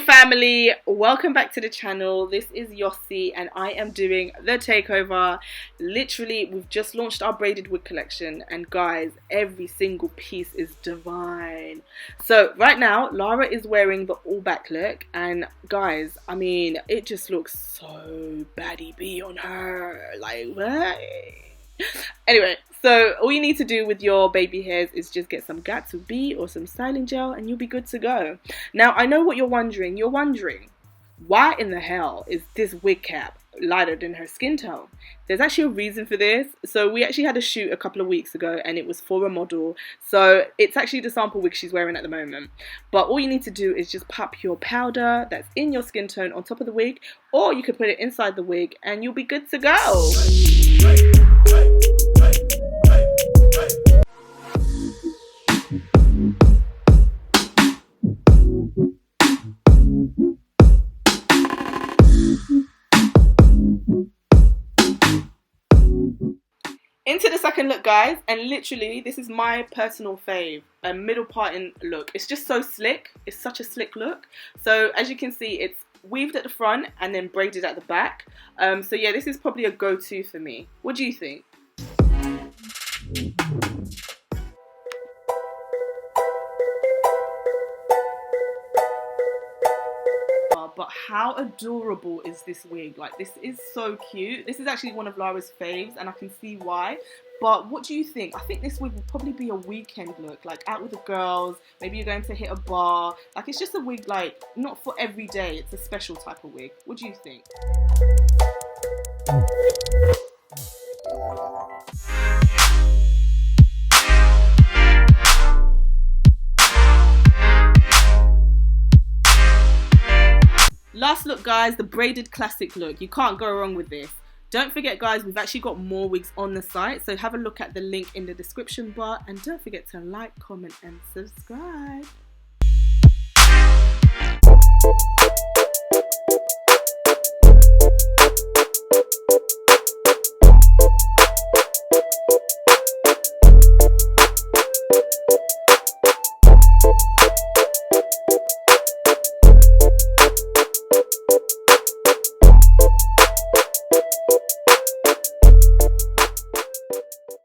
Family, welcome back to the channel. This is Yossi and I am doing the takeover. Literally, we've just launched our braided wig collection and guys, every single piece is divine. So right now Lara is wearing the all back look and guys, I mean, it just looks so baddie B on her, like what? Anyway, so all you need to do with your baby hairs is just get some Gatsu B or some styling gel and you'll be good to go. Now, I know what you're wondering. You're wondering, why in the hell is this wig cap lighter than her skin tone? There's actually a reason for this. So we actually had a shoot a couple of weeks ago and it was for a model. So it's actually the sample wig she's wearing at the moment. But all you need to do is just pop your powder that's in your skin tone on top of the wig, or you could put it inside the wig and you'll be good to go. Into the second look, guys, and literally this is my personal fave, a middle parting look. It's just so slick. It's such a slick look. So as you can see, it's weaved at the front and then braided at the back. So yeah, this is probably a go-to for me. What do you think? But how adorable is this wig? Like, this is so cute. This is actually one of Lara's faves and I can see why. But what do you think? I think this wig will probably be a weekend look, like out with the girls. Maybe you're going to hit a bar. Like, it's just a wig, like, not for every day. It's a special type of wig. What do you think? Last look, guys, the braided classic look. You can't go wrong with this. Don't forget, guys, we've actually got more wigs on the site, so have a look at the link in the description bar and don't forget to like, comment and subscribe.